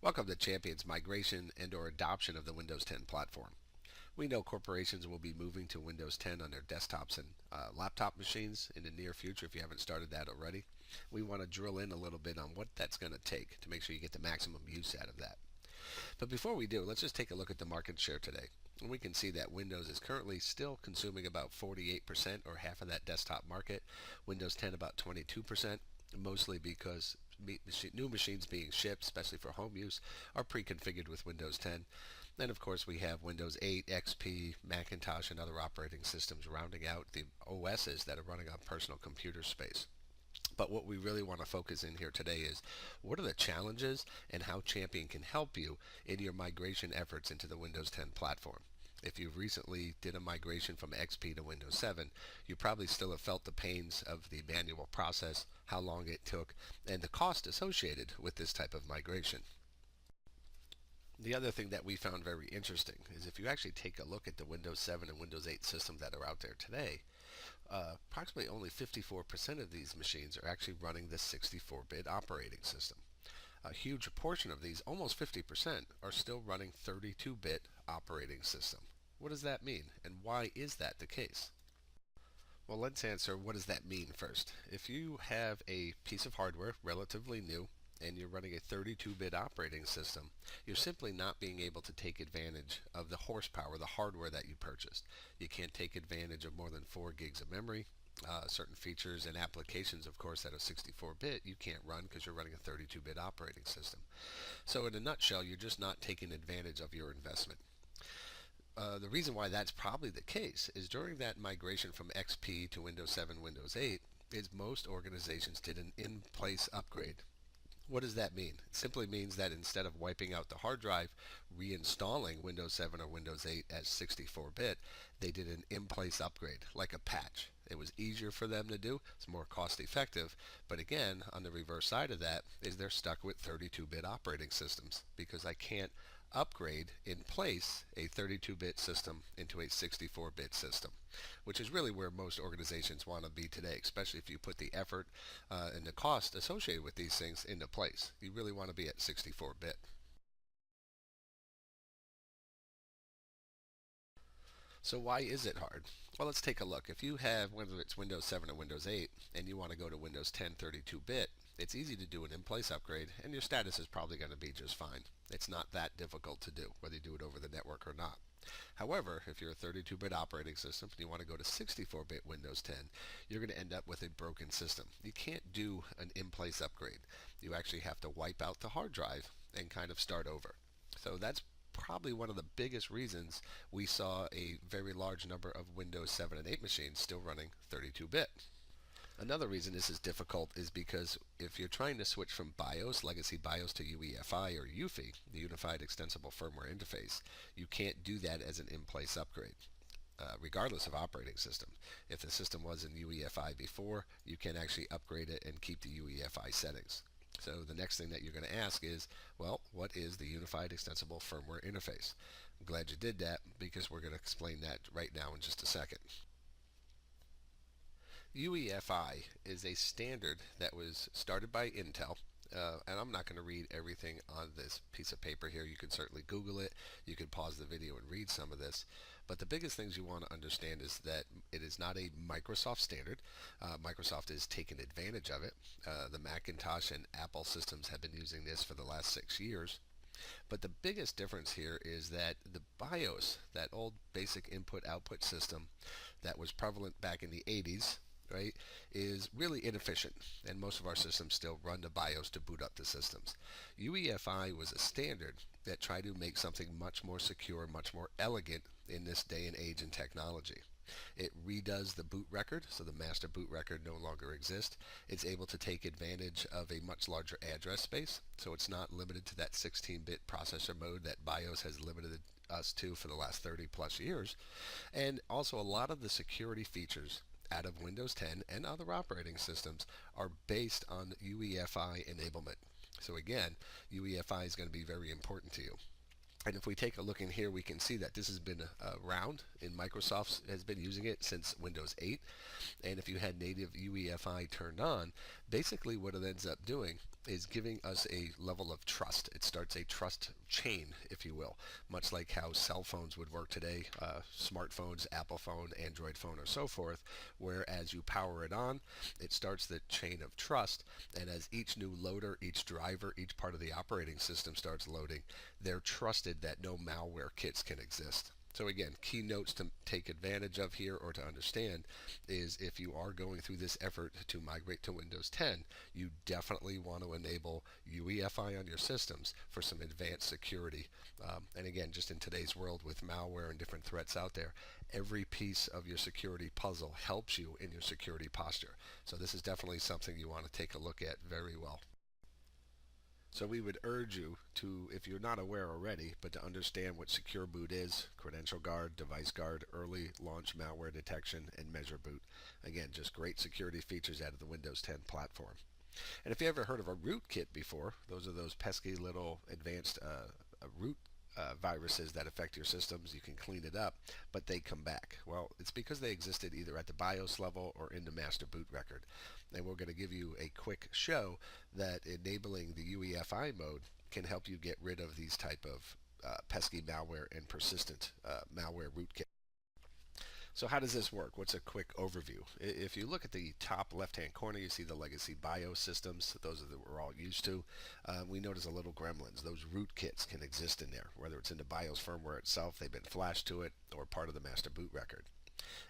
Welcome to Champion's migration and or adoption of the Windows 10 platform. We know corporations will be moving to Windows 10 on their desktops and laptop machines in the near future if you haven't started that already. We want to drill in a little bit on what that's going to take to make sure you get the maximum use out of that. But before we do, let's just take a look at the market share today. And we can see that Windows is currently still consuming about 48% or half of that desktop market. Windows 10 about 22%, mostly because new machines being shipped, especially for home use, are pre-configured with Windows 10. Then, of course, we have Windows 8, XP, Macintosh, and other operating systems rounding out the OSs that are running on personal computer space. But what we really want to focus in here today is what are the challenges and how Champion can help you in your migration efforts into the Windows 10 platform. If you recently did a migration from XP to Windows 7, you probably still have felt the pains of the manual process, how long it took, and the cost associated with this type of migration. The other thing that we found very interesting is if you actually take a look at the Windows 7 and Windows 8 systems that are out there today, approximately only 54% of these machines are actually running the 64-bit operating system. A huge portion of these, almost 50%, are still running 32-bit operating system. What does that mean, and why is that the case? Well, let's answer what does that mean first. If you have a piece of hardware, relatively new, and you're running a 32-bit operating system, you're simply not being able to take advantage of the horsepower, the hardware that you purchased. You can't take advantage of more than 4 gigs of memory. Certain features and applications, of course, that are 64-bit, you can't run because you're running a 32-bit operating system. So in a nutshell, you're just not taking advantage of your investment. The reason why that's probably the case is during that migration from XP to Windows 7, Windows 8, is most organizations did an in-place upgrade. What does that mean? It simply means that instead of wiping out the hard drive, reinstalling Windows 7 or Windows 8 as 64-bit, they did an in-place upgrade, like a patch. It was easier for them to do, it's more cost effective, but again, on the reverse side of that is they're stuck with 32-bit operating systems because I can't upgrade in place a 32-bit system into a 64-bit system, which is really where most organizations want to be today, especially if you put the effort and the cost associated with these things into place. You really want to be at 64-bit. So why is it hard? Well, let's take a look. If you have, whether it's Windows 7 or Windows 8, and you want to go to Windows 10 32-bit, it's easy to do an in-place upgrade, and your status is probably going to be just fine. It's not that difficult to do, whether you do it over the network or not. However, if you're a 32-bit operating system and you want to go to 64-bit Windows 10, you're going to end up with a broken system. You can't do an in-place upgrade. You actually have to wipe out the hard drive and kind of start over. So that's probably one of the biggest reasons we saw a very large number of Windows 7 and 8 machines still running 32-bit. Another reason this is difficult is because if you're trying to switch from BIOS, legacy BIOS, to UEFI or UEFI, the Unified Extensible Firmware Interface, you can't do that as an in-place upgrade. Regardless of operating system. If the system was in UEFI before, you can actually upgrade it and keep the UEFI settings. So the next thing that you're going to ask is, well, what is the Unified Extensible Firmware Interface? I'm glad you did that because we're going to explain that right now in just a second. UEFI is a standard that was started by Intel. And I'm not going to read everything on this piece of paper here. You can certainly Google it. You can pause the video and read some of this. But the biggest things you want to understand is that it is not a Microsoft standard. Microsoft has taken advantage of it. The Macintosh and Apple systems have been using this for the last 6 years. But the biggest difference here is that the BIOS, that old basic input-output system that was prevalent back in the 80s, right, is really inefficient, and most of our systems still run the BIOS to boot up the systems. UEFI was a standard that tried to make something much more secure, much more elegant in this day and age in technology. It redoes the boot record, so the master boot record no longer exists. It's able to take advantage of a much larger address space, so it's not limited to that 16-bit processor mode that BIOS has limited us to for the last 30 plus years. And also a lot of the security features out of Windows 10 and other operating systems are based on UEFI enablement. So again, UEFI is going to be very important to you. And if we take a look in here, we can see that this has been around, and Microsoft has been using it since Windows 8. And if you had native UEFI turned on, basically what it ends up doing is giving us a level of trust. It starts a trust chain, if you will, much like how cell phones would work today, smartphones, Apple phone, Android phone, or so forth, where as you power it on, it starts the chain of trust, and as each new loader, each driver, each part of the operating system starts loading, they're trusted that no malware kits can exist. So again, key notes to take advantage of here or to understand is if you are going through this effort to migrate to Windows 10, you definitely want to enable UEFI on your systems for some advanced security. And again, just in today's world with malware and different threats out there, every piece of your security puzzle helps you in your security posture. So this is definitely something you want to take a look at very well. So we would urge you to, if you're not aware already, but to understand what Secure Boot is, Credential Guard, Device Guard, Early Launch Malware Detection, and Measure Boot. Again, just great security features out of the Windows 10 platform. And if you ever heard of a rootkit before, those are those pesky little advanced root viruses that affect your systems. You can clean it up, but they come back. Well, it's because they existed either at the BIOS level or in the master boot record. And we're going to give you a quick show that enabling the UEFI mode can help you get rid of these type of pesky malware and persistent malware rootkit. So how does this work? What's a quick overview? If you look at the top left-hand corner, you see the legacy BIOS systems. Those are that we're all used to. We notice a little gremlins. Those rootkits can exist in there, whether it's in the BIOS firmware itself, they've been flashed to it, or part of the master boot record.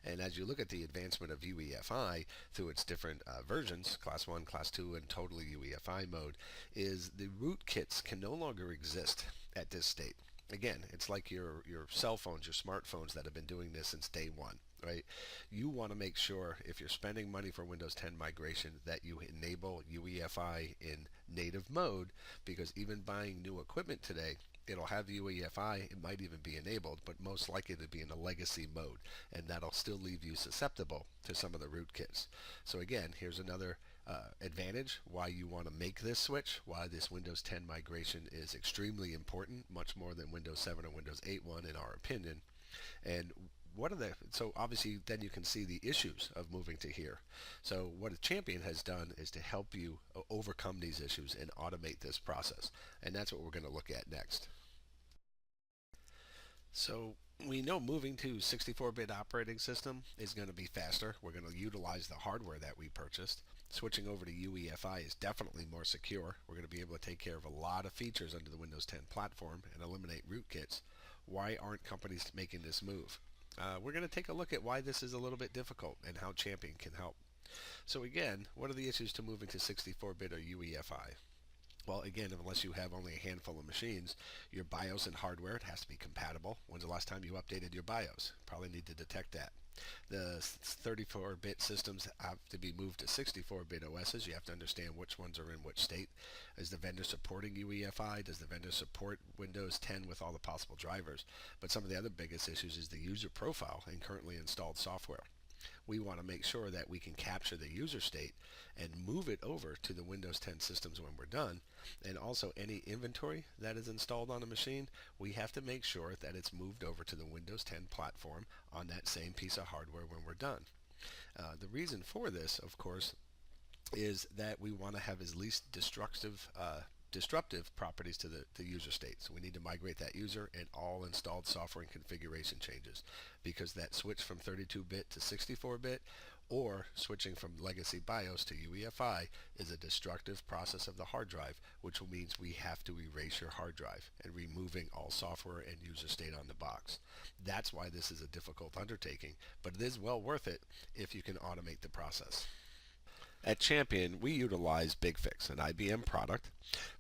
And as you look at the advancement of UEFI through its different versions, Class 1, Class 2, and totally UEFI mode, is the rootkits can no longer exist at this state. Again, it's like your cell phones, your smartphones that have been doing this since day one, right? You want to make sure if you're spending money for Windows 10 migration that you enable UEFI in native mode, because even buying new equipment today, it'll have UEFI, it might even be enabled, but most likely to be in a legacy mode, and that'll still leave you susceptible to some of the rootkits. So again, here's another advantage why you want to make this switch, why this Windows 10 migration is extremely important, much more than Windows 7 or Windows 8.1 in our opinion. And what are the, so obviously then you can see the issues of moving to here. So what a champion has done is to help you overcome these issues and automate this process. And that's what we're going to look at next. So we know moving to 64-bit operating system is going to be faster. We're going to utilize the hardware that we purchased. Switching over to UEFI is definitely more secure. We're going to be able to take care of a lot of features under the Windows 10 platform and eliminate rootkits. Why aren't companies making this move? We're going to take a look at why this is a little bit difficult and how Champion can help. So again, what are the issues to moving to 64-bit or UEFI? Well, again, unless you have only a handful of machines, your BIOS and hardware, it has to be compatible. When's the last time you updated your BIOS? Probably need to detect that. The 34-bit systems have to be moved to 64-bit OSs. You have to understand which ones are in which state. Is the vendor supporting UEFI? Does the vendor support Windows 10 with all the possible drivers? But some of the other biggest issues is the user profile and currently installed software. We want to make sure that we can capture the user state and move it over to the Windows 10 systems when we're done. And also any inventory that is installed on a machine, we have to make sure that it's moved over to the Windows 10 platform on that same piece of hardware when we're done. The reason for this, of course, is that we want to have as least disruptive properties to the user state. So we need to migrate that user and all installed software and configuration changes, because that switch from 32-bit to 64-bit or switching from legacy BIOS to UEFI is a destructive process of the hard drive, which means we have to erase your hard drive and removing all software and user state on the box. That's why this is a difficult undertaking, but it is well worth it if you can automate the process. At Champion, we utilize BigFix, an IBM product,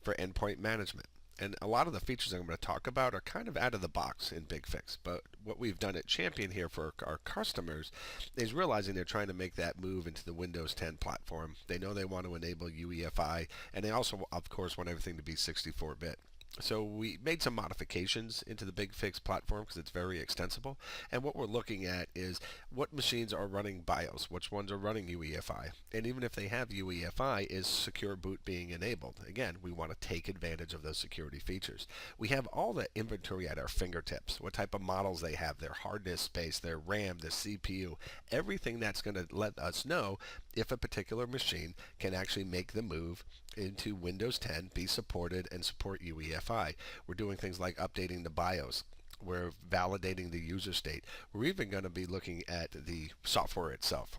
for endpoint management. And a lot of the features I'm going to talk about are kind of out of the box in BigFix. But what we've done at Champion here for our customers is realizing they're trying to make that move into the Windows 10 platform. They know they want to enable UEFI, and they also, of course, want everything to be 64-bit. So we made some modifications into the BigFix platform because it's very extensible. And what we're looking at is what machines are running BIOS, which ones are running UEFI. And even if they have UEFI, is Secure Boot being enabled? Again, we want to take advantage of those security features. We have all the inventory at our fingertips, what type of models they have, their hard disk space, their RAM, their CPU, everything that's going to let us know if a particular machine can actually make the move into Windows 10 be supported and support UEFI. We're doing things like updating the BIOS. We're validating the user state. We're even going to be looking at the software itself.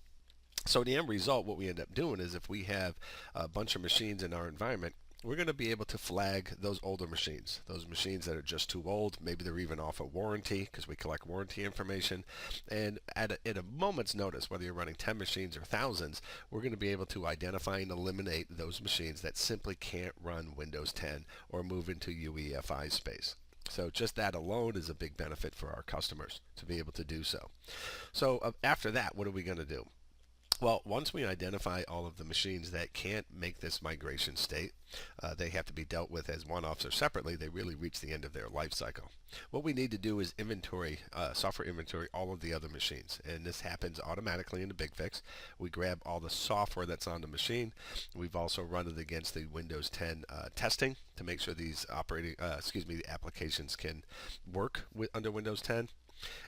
So the end result, what we end up doing is if we have a bunch of machines in our environment, we're going to be able to flag those older machines, those machines that are just too old. Maybe they're even off a warranty because we collect warranty information. And at a moment's notice, whether you're running 10 machines or thousands, we're going to be able to identify and eliminate those machines that simply can't run Windows 10 or move into UEFI space. So just that alone is a big benefit for our customers to be able to do so. So after that, what are we going to do? Well, once we identify all of the machines that can't make this migration state, they have to be dealt with as one-offs or separately. They really reach the end of their life cycle. What we need to do is inventory, software inventory, all of the other machines. And this happens automatically in the Big Fix. We grab all the software that's on the machine. We've also run it against the Windows 10 testing to make sure these the applications can work under Windows 10.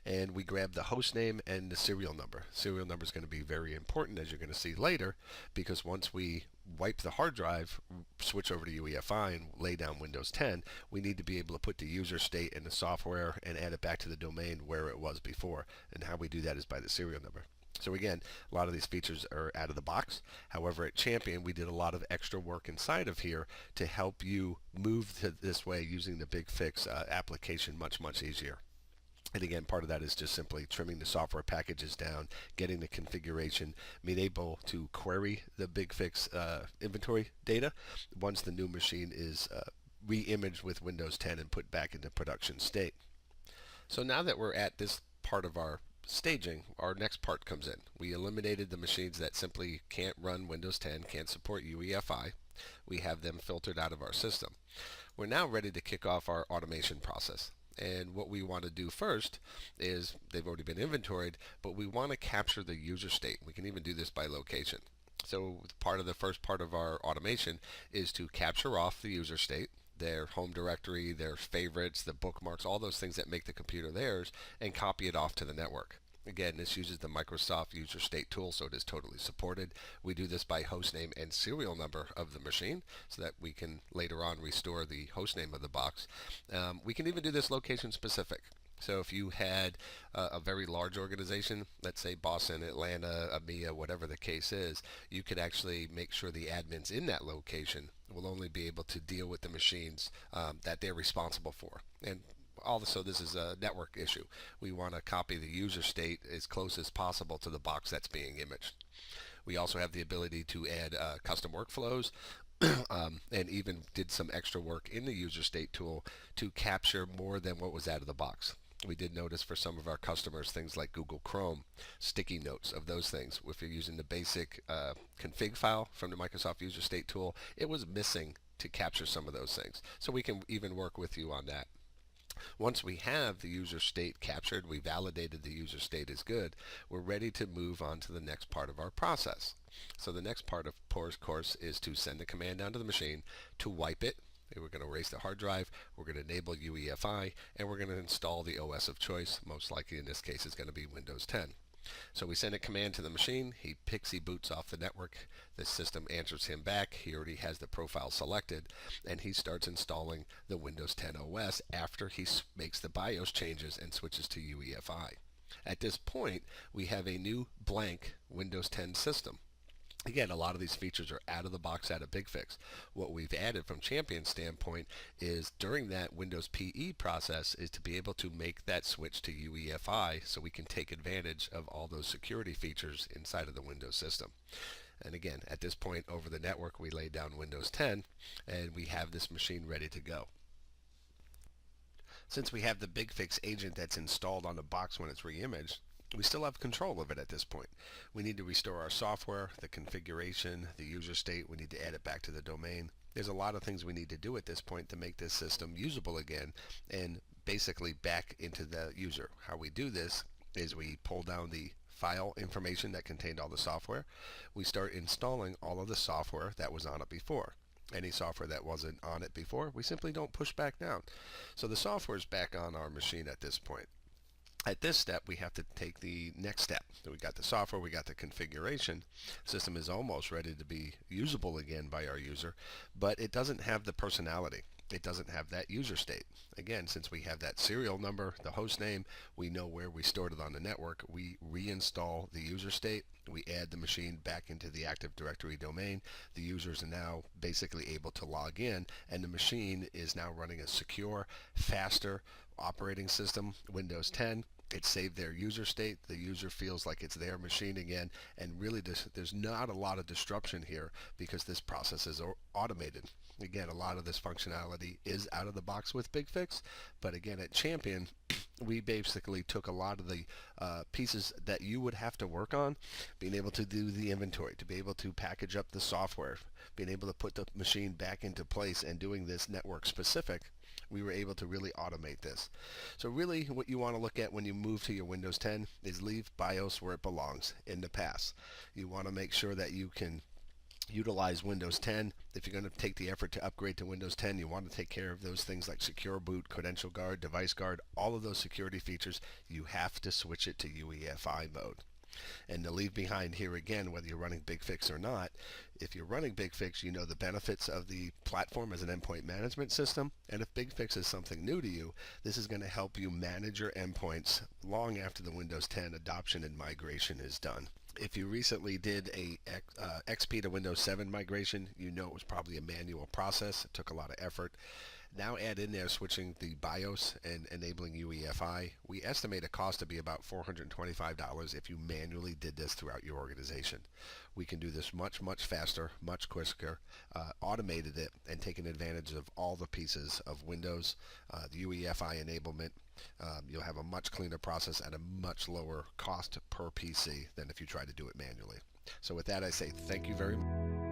And we grab the host name and the serial number. Serial number is going to be very important, as you're going to see later, because once we wipe the hard drive, switch over to UEFI and lay down Windows 10, we need to be able to put the user state in the software and add it back to the domain where it was before. And how we do that is by the serial number. So again, a lot of these features are out of the box. However, at Champion, we did a lot of extra work inside of here to help you move to this way using the Big Fix application much, much easier. And again, part of that is just simply trimming the software packages down, getting the configuration, being able to query the Big Fix inventory data once the new machine is re-imaged with Windows 10 and put back into production state. So now that we're at this part of our staging, our next part comes in. We eliminated the machines that simply can't run Windows 10, can't support UEFI. We have them filtered out of our system. We're now ready to kick off our automation process. And what we want to do first is, they've already been inventoried, but we want to capture the user state. We can even do this by location. So the first part of our automation is to capture off the user state, their home directory, their favorites, the bookmarks, all those things that make the computer theirs, and copy it off to the network. Again, this uses the Microsoft User State tool, so it is totally supported. We do this by hostname and serial number of the machine, so that we can later on restore the hostname of the box. We can even do this location specific. So if you had a very large organization, let's say Boston, Atlanta, EMEA, whatever the case is, you could actually make sure the admins in that location will only be able to deal with the machines that they're responsible for. And also, this is a network issue. We want to copy the user state as close as possible to the box that's being imaged. We also have the ability to add custom workflows and even did some extra work in the user state tool to capture more than what was out of the box. We did notice for some of our customers things like Google Chrome, sticky notes of those things. If you're using the basic config file from the Microsoft User State tool, it was missing to capture some of those things. So we can even work with you on that. Once we have the user state captured, we validated the user state is good, we're ready to move on to the next part of our process. So the next part, of course, is to send a command down to the machine to wipe it. We're going to erase the hard drive, we're going to enable UEFI, and we're going to install the OS of choice. Most likely in this case is going to be Windows 10. So we send a command to the machine, he boots off the network, the system answers him back, he already has the profile selected, and he starts installing the Windows 10 OS after he makes the BIOS changes and switches to UEFI. At this point, we have a new blank Windows 10 system. Again, a lot of these features are out of the box, out of Big Fix. What we've added from Champion's standpoint is during that Windows PE process is to be able to make that switch to UEFI so we can take advantage of all those security features inside of the Windows system. And again, at this point over the network, we lay down Windows 10 and we have this machine ready to go. Since we have the Big Fix agent that's installed on the box when it's re-imaged, we still have control of it at this point. We need to restore our software, the configuration, the user state. We need to add it back to the domain. There's a lot of things we need to do at this point to make this system usable again and basically back into the user. How we do this is we pull down the file information that contained all the software. We start installing all of the software that was on it before. Any software that wasn't on it before, we simply don't push back down. So the software is back on our machine at this point. At this step, we have to take the next step. So we got the software, we got the configuration. The system is almost ready to be usable again by our user, but it doesn't have the personality. It doesn't have that user state. Again, since we have that serial number, the host name, we know where we stored it on the network. We reinstall the user state. We add the machine back into the Active Directory domain. The users are now basically able to log in, and the machine is now running a secure, faster operating system, Windows 10. It saved their user state. The user feels like it's their machine again, and really there's not a lot of disruption here because this process is automated. Again, a lot of this functionality is out of the box with BigFix, but again, at Champion, we basically took a lot of the pieces that you would have to work on, being able to do the inventory, to be able to package up the software, being able to put the machine back into place, and doing this network specific. We were able to really automate this. So really what you want to look at when you move to your Windows 10 is leave BIOS where it belongs, in the past. You want to make sure that you can utilize Windows 10. If you're going to take the effort to upgrade to Windows 10, you want to take care of those things like Secure Boot, Credential Guard, Device Guard, all of those security features. You have to switch it to UEFI mode. And to leave behind here again, whether you're running BigFix or not, if you're running BigFix, you know the benefits of the platform as an endpoint management system. And if BigFix is something new to you, this is going to help you manage your endpoints long after the Windows 10 adoption and migration is done. If you recently did a XP to Windows 7 migration, you know it was probably a manual process. It took a lot of effort. Now add in there switching the BIOS and enabling UEFI. We estimate a cost to be about $425 if you manually did this throughout your organization. We can do this much, much faster, much quicker, automated it, and taken advantage of all the pieces of Windows, the UEFI enablement. You'll have a much cleaner process at a much lower cost per PC than if you try to do it manually. So with that, I say thank you very much.